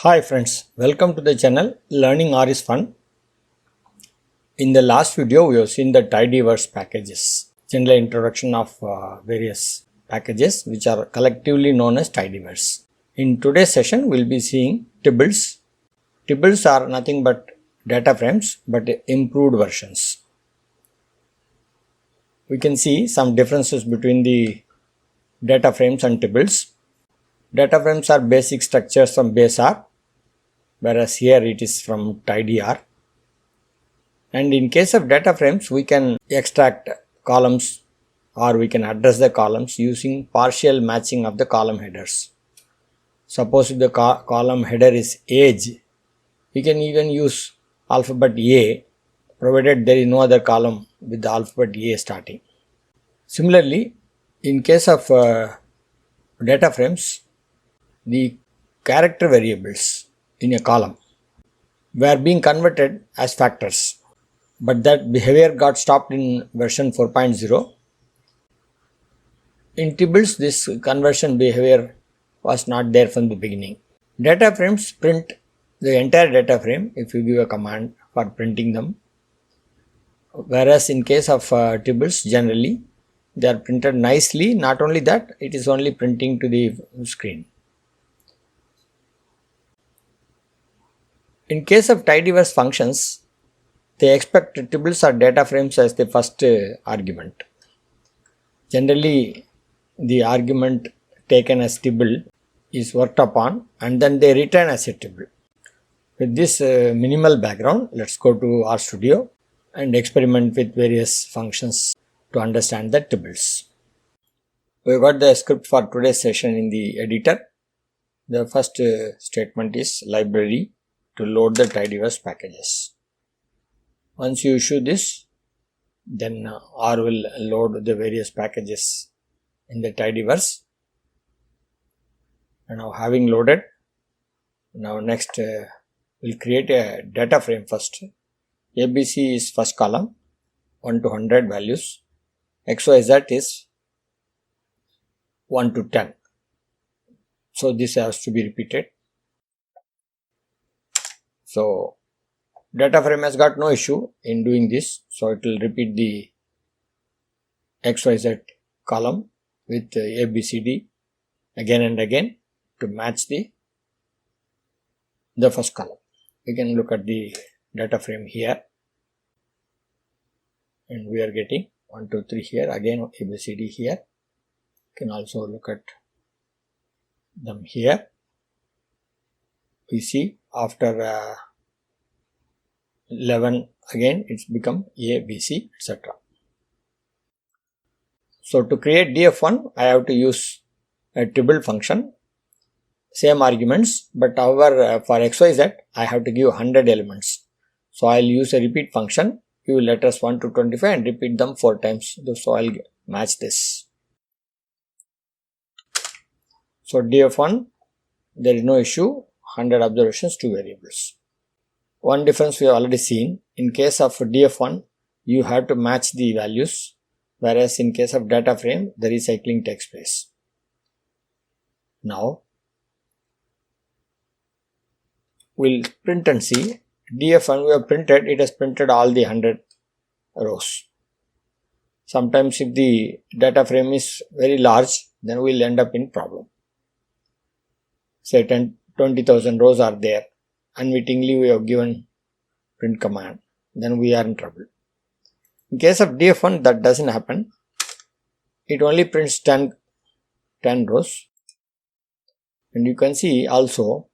Hi friends, welcome to the channel Learning R is Fun. In the last video, we have seen the tidyverse packages, general introduction of various packages which are collectively known as tidyverse. In today's session, we will be seeing tibbles. Tibbles are nothing but data frames but improved versions. We can see some differences between the data frames and tibbles. Data frames are basic structures from base R, whereas here it is from tidyr. And in case of data frames, we can extract columns or we can address the columns using partial matching of the column headers. Suppose if the column header is age, we can even use alphabet A provided there is no other column with the alphabet A starting. Similarly, in case of data frames, the character variables in a column were being converted as factors, but that behavior got stopped in version 4.0. In tibbles, this conversion behavior was not there from the beginning. Data frames print the entire data frame if you give a command for printing them, whereas in case of tibbles, generally they are printed nicely. Not only that, it is only printing to the screen. In case of tidyverse functions, they expect tibbles or data frames as the first argument. Generally, the argument taken as tibble is worked upon and then they return as a tibble. With this minimal background, let's go to RStudio and experiment with various functions to understand the tibbles. We got the script for today's session in the editor. The first statement is library to load the tidyverse packages. Once you issue this, then R will load the various packages in the tidyverse. And now having loaded, now next we'll create a data frame first. ABC is first column, 1 to 100 values. XYZ is 1 to 10. So this has to be repeated. So data frame has got no issue in doing this. So it will repeat the XYZ column with ABCD again and again to match the first column. We can look at the data frame here and we are getting 1, 2, 3 here, again ABCD here. You can also look at them here. We see after 11 again it's become A, B, C, etc. So to create df1, I have to use a tibble function, same arguments, but however for XYZ I have to give 100 elements. So I'll use a repeat function, give letters 1 to 25 and repeat them 4 times. So I'll match this. So df1, there is no issue, 100 observations, 2 variables. One difference we have already seen, in case of df1, you have to match the values, whereas in case of data frame, the recycling takes place. Now, we'll print and see. df1 we have printed, it has printed all the 100 rows. Sometimes if the data frame is very large, then we'll end up in problem. Say 20,000 rows are there. Unwittingly we have given print command, then we are in trouble. In case of df1, that doesn't happen. It only prints 10 rows. And you can see also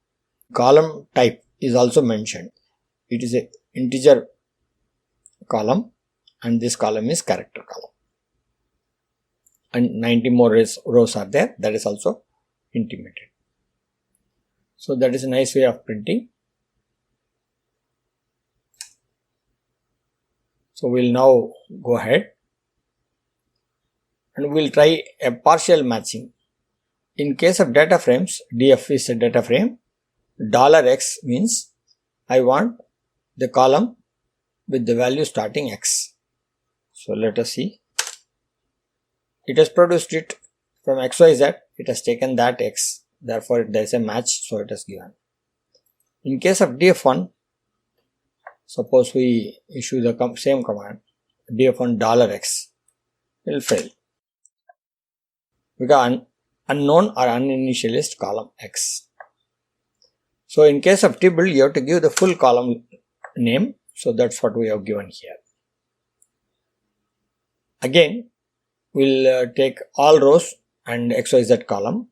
column type is also mentioned. It is a integer column and this column is character column. And 90 more rows are there, that is also intimated. So that is a nice way of printing. So we'll now go ahead and we'll try a partial matching. In case of data frames, df is a data frame. $x means I want the column with the value starting x. So let us see. It has produced it from XYZ, it has taken that x. Therefore, there is a match, so it is given. In case of df1, suppose we issue the same command df1 $x, will fail because unknown or uninitialized column x. So in case of tibble, you have to give the full column name. So that's what we have given here. Again, we'll take all rows and XYZ column,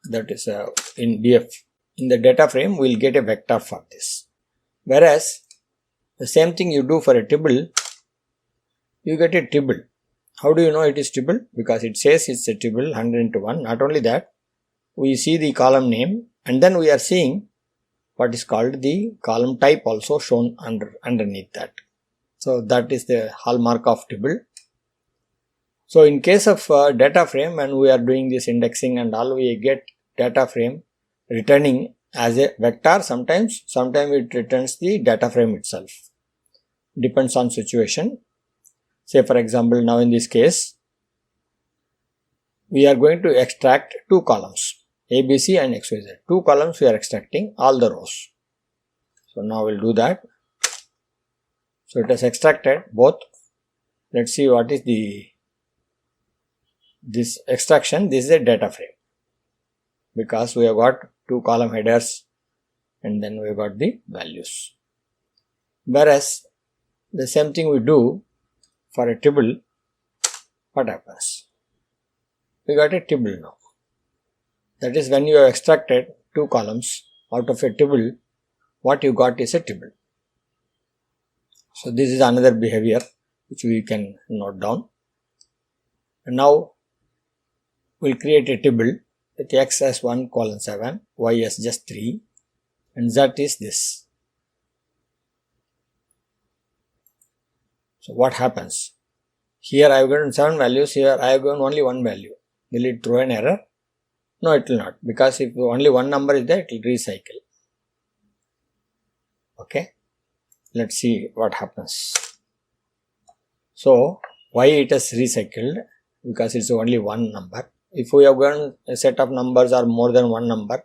that is in df. In the data frame, we'll get a vector for this. Whereas the same thing you do for a tibble, you get a tibble. How do you know it is tibble? Because it says it's a tibble 100 into 1. Not only that, we see the column name and then we are seeing what is called the column type also shown underneath that. So that is the hallmark of tibble. So in case of data frame, when we are doing this indexing and all, we get data frame returning as a vector. Sometimes it returns the data frame itself. Depends on situation. Say for example, now in this case, we are going to extract two columns, ABC and XYZ. Two columns we are extracting, all the rows. So now we'll do that. So it has extracted both. Let's see what is this extraction. This is a data frame because we have got two column headers and then we got the values. Whereas the same thing we do for a tibble, what happens? We got a tibble now. That is, when you have extracted two columns out of a tibble, what you got is a tibble. So this is another behavior which we can note down. And now we'll create a tibble with x as 1 colon 7, y as just 3 and z is this. So what happens? Here I have given 7 values, here I have given only 1 value. Will it throw an error? No, it will not, because if only one number is there, it will recycle. Okay, let's see what happens. So why it has recycled? Because it's only one number. If we have given a set of numbers or more than one number,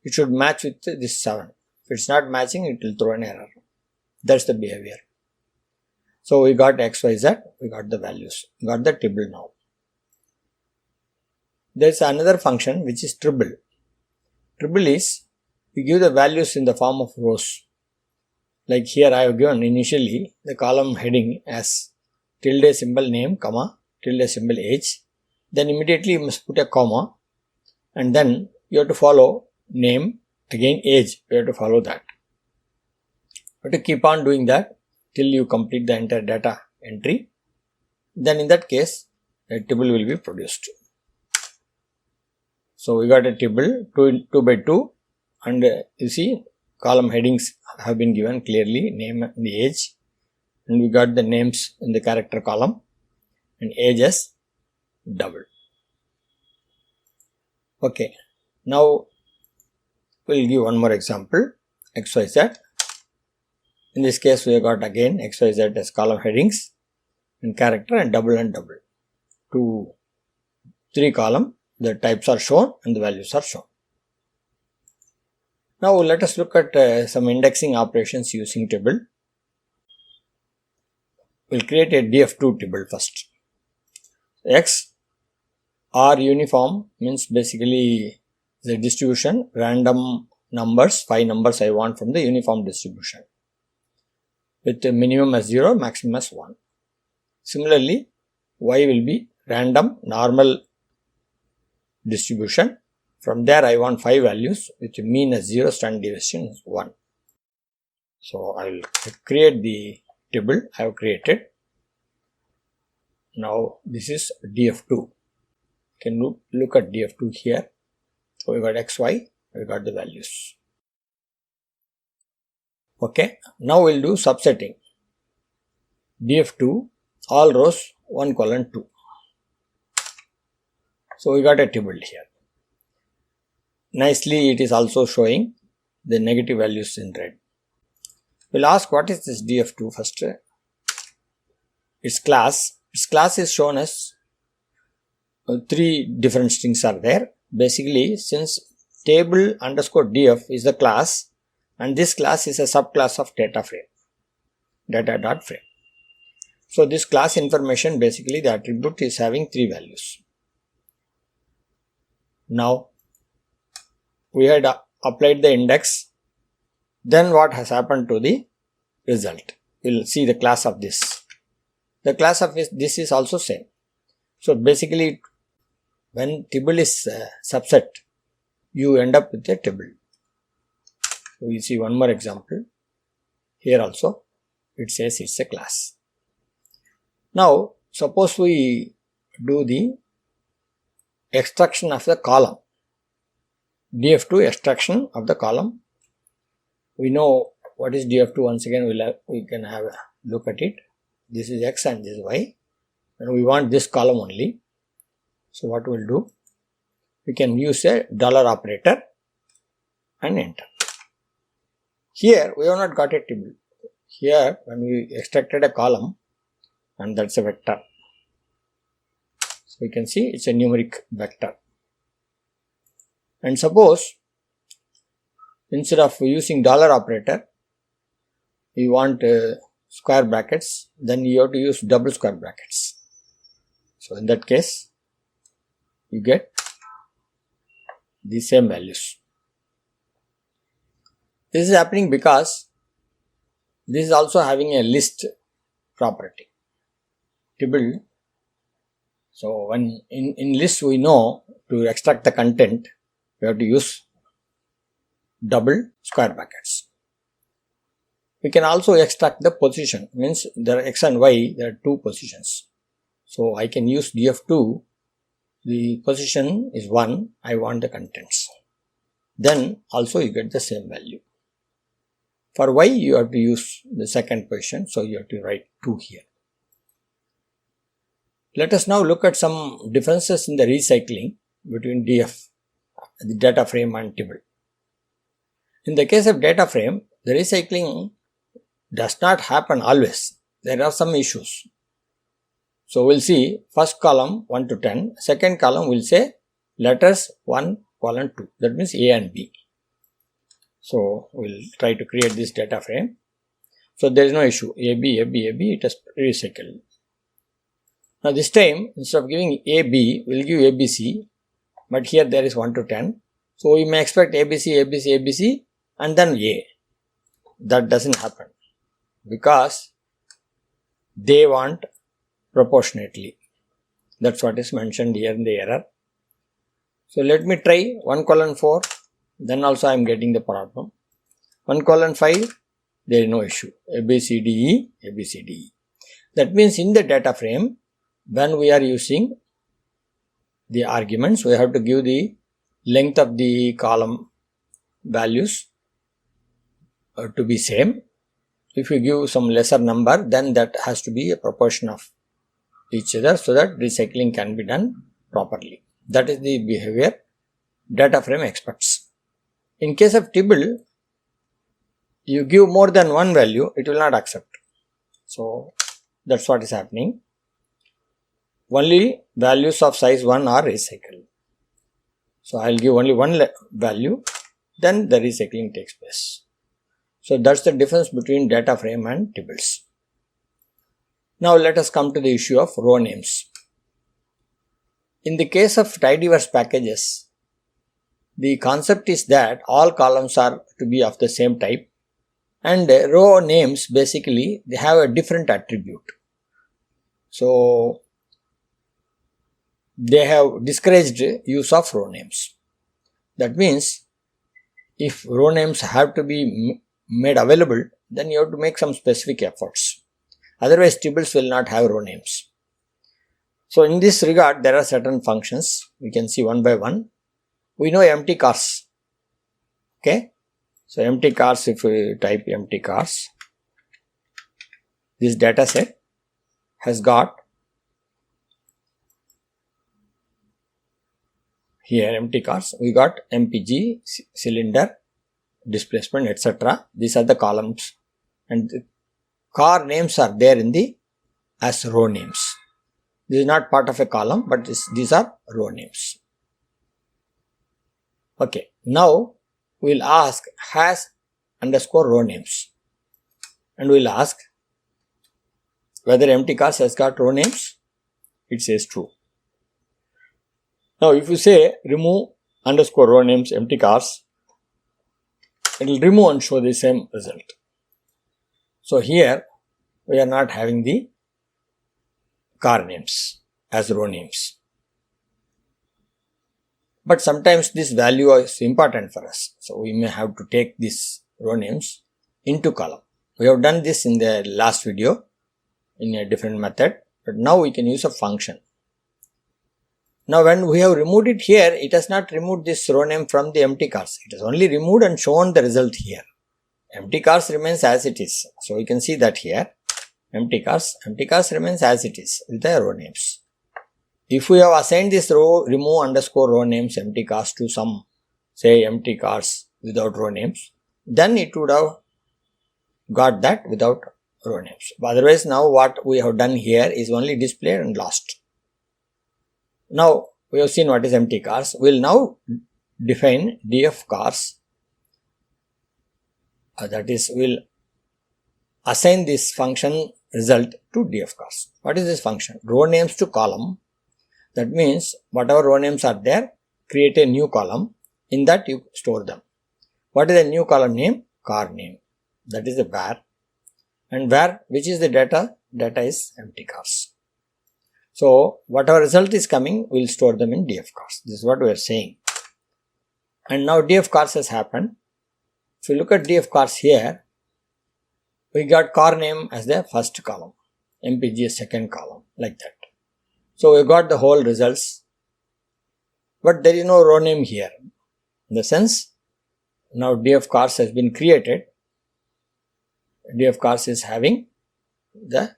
it should match with this 7. If it's not matching, it will throw an error. That's the behavior. So we got XYZ, we got the values, we got the tibble now. There is another function which is tribble. Tribble is, we give the values in the form of rows. Like here I have given initially the column heading as tilde symbol name, comma, tilde symbol age. Then immediately you must put a comma and then you have to follow name, again age, you have to follow that. You have to keep on doing that till you complete the entire data entry. Then in that case, a tibble will be produced. So we got a tibble 2 by 2 and you see column headings have been given clearly, name and the age, and we got the names in the character column and age as double. Okay, now we'll give one more example, XYZ. In this case, we have got again XYZ as column headings and character and double. 2, 3 column, the types are shown and the values are shown. Now let us look at some indexing operations using tibble. We'll create a df2 tibble first. X or uniform means basically the distribution, random numbers, 5 numbers I want from the uniform distribution, with the minimum as 0, maximum as 1. Similarly, y will be random normal distribution. From there I want 5 values with mean as 0, standard deviation as 1. So I will create the tibble I have created. Now this is df2. Can look at df2 here. So we got xy, we got the values. Okay, now we'll do subsetting. df2 all rows 1 colon 2. So we got a tibble here. Nicely it is also showing the negative values in red. We'll ask what is this df2 first. Its class is shown as 3 different strings are there. Basically, since table underscore df is the class, and this class is a subclass of data frame, data.frame. So this class information, basically the attribute is having 3 values. Now we had applied the index, then what has happened to the result? We will see the class of this. The class of this is also same. So basically when tibble is subset, you end up with a tibble. So we see one more example. Here also it says it's a class. Now suppose we do the extraction of the column, df2 extraction of the column. We know what is df2. Once again we can have a look at it. This is x and this is y, and we want this column only. So what we'll do, we can use a dollar operator and enter. Here we have not got a tibble. Here when we extracted a column, and that's a vector. So we can see it's a numeric vector. And suppose instead of using dollar operator, we want square brackets, then you have to use double square brackets. So in that case, you get the same values. This is happening because this is also having a list property, tibble. So when in list we know to extract the content, we have to use double square brackets. We can also extract the position, means there are x and y, there are 2 positions. So I can use df2, the position is 1, I want the contents. Then also you get the same value. For y you have to use the second position, so you have to write 2 here. Let us now look at some differences in the recycling between df, the data frame, and tibble. In the case of data frame, the recycling does not happen always. There are some issues. So we'll see first column 1 to 10, second column will say letters 1, 2, that means A and B. So we'll try to create this data frame. So there is no issue, AB, AB, AB, it is recycled. Now this time instead of giving AB, we'll give ABC, but here there is 1 to 10. So we may expect ABC, ABC, ABC and then A. That doesn't happen because they want proportionately. That's what is mentioned here in the error. So let me try 1:4, then also I am getting the problem. 1:5, there is no issue, ABCDE, ABCDE. That means in the data frame, when we are using the arguments, we have to give the length of the column values to be same. If you give some lesser number, then that has to be a proportion of each other so that recycling can be done properly. That is the behavior data frame expects. In case of tibble, you give more than one value, it will not accept. So that's what is happening. Only values of size 1 are recycled. So I will give only one value, then the recycling takes place. So that's the difference between data frame and tibbles. Now let us come to the issue of row names. In the case of tidyverse packages, the concept is that all columns are to be of the same type, and row names basically they have a different attribute. So they have discouraged use of row names. That means if row names have to be made available, then you have to make some specific efforts. Otherwise tables will not have row names. So in this regard, there are certain functions. We can see one by one. We know empty cars. Okay. So empty cars, if we type empty cars, this data set has got here empty cars. We got MPG, cylinder, displacement, etc. These are the columns, and the car names are there in the as row names. This is not part of a column, but these are row names. Okay, now we will ask, has underscore row names. And we'll ask whether empty cars has got row names. It says true. Now if you say remove underscore row names empty cars, it will remove and show the same result. So here we are not having the car names as row names. But sometimes this value is important for us. So we may have to take these row names into column. We have done this in the last video in a different method, but now we can use a function. Now when we have removed it here, it has not removed this row name from the empty cars. It has only removed and shown the result here. Empty cars remains as it is. So we can see that here, empty cars remains as it is with the row names. If we have assigned this row remove underscore row names empty cars to some, say, empty cars without row names, then it would have got that without row names. But otherwise now what we have done here is only displayed and lost. Now we have seen what is empty cars. We will now define df cars. That is, we will assign this function result to df cars. What is this function? Row names to column. That means whatever row names are there, create a new column. In that you store them. What is the new column name? Car name. That is the var. And var, which is the data? Data is empty cars. So whatever result is coming, we will store them in df cars. This is what we are saying. And now df cars has happened. If you look at df cars here, we got car name as the first column, mpg as second column, like that. So we got the whole results, but there is no row name here. In the sense, now df cars has been created. Df cars is having the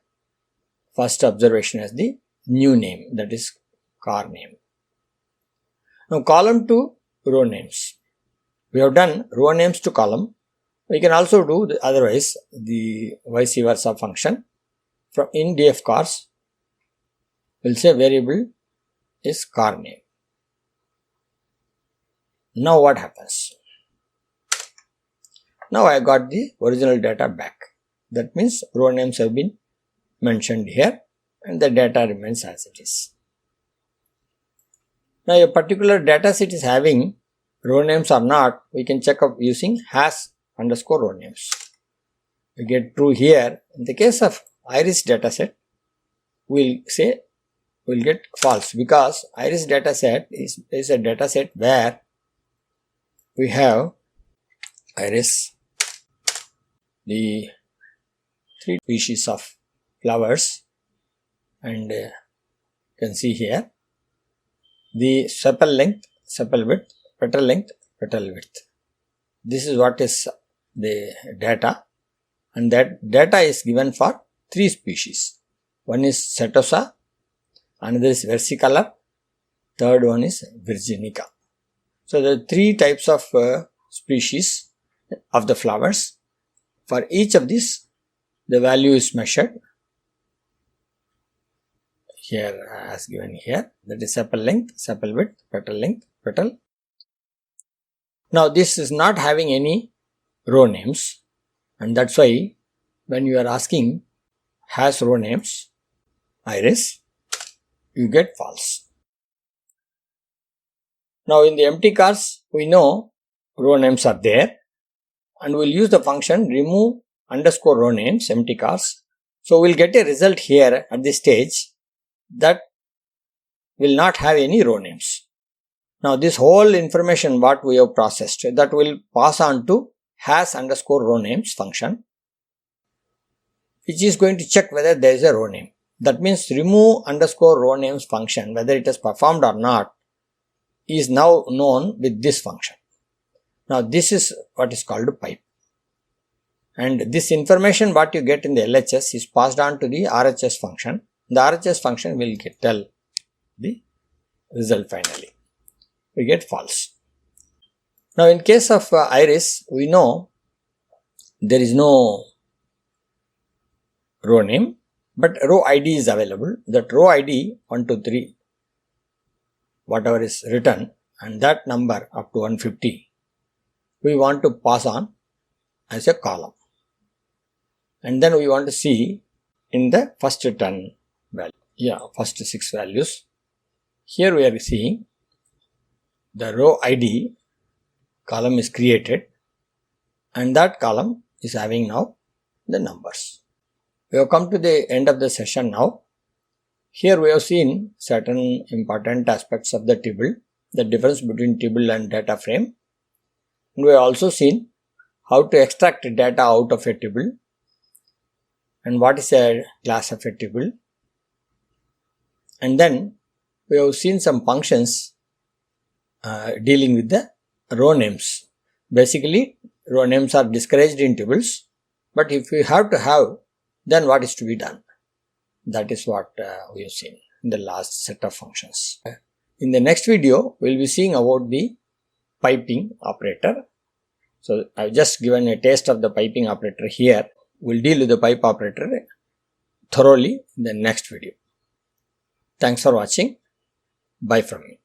first observation as the new name, that is car name. Now column to row names. We have done row names to column. We can also do the otherwise the vice versa function. From in df cars, we'll say variable is car name. Now what happens? Now I got the original data back. That means row names have been mentioned here and the data remains as it is. Now a particular data set is having row names or not, we can check up using has underscore row names. We get true here. In the case of iris dataset, we'll say we'll get false because iris dataset is a dataset where we have iris, the 3 species of flowers, and you can see here the sepal length, sepal width, petal length, petal width. This is what is the data, and that data is given for 3 species. One is setosa, another is versicolor, third one is virginica. So there are 3 types of species of the flowers. For each of these, the value is measured here as given here, that is sepal length, sepal width, petal length, petal. Now this is not having any row names, and that's why when you are asking has row names, iris, you get false. Now in the empty cars, we know row names are there, and we'll use the function remove underscore row names empty cars. So we'll get a result here at this stage that will not have any row names. Now this whole information what we have processed, that will pass on to has underscore row names function, which is going to check whether there is a row name. That means remove underscore row names function, whether it is performed or not, is now known with this function. Now this is what is called a pipe. And this information what you get in the LHS is passed on to the RHS function. The RHS function will tell the result finally. We get false. Now in case of iris, we know there is no row name, but row ID is available. That row ID 1, 2, 3, whatever is written, and that number up to 150, we want to pass on as a column. And then we want to see in the first 10 value, first 6 values. Here we are seeing the row ID column is created, and that column is having now the numbers. We have come to the end of the session now. Here we have seen certain important aspects of the table, the difference between table and data frame. And we have also seen how to extract data out of a table and what is a class of a table. And then we have seen some functions dealing with the row names. Basically, row names are discouraged in tables, but if we have to have, then what is to be done? That is what we have seen in the last set of functions. In the next video, we will be seeing about the piping operator. So I have just given a taste of the piping operator here. We will deal with the pipe operator thoroughly in the next video. Thanks for watching. Bye from me.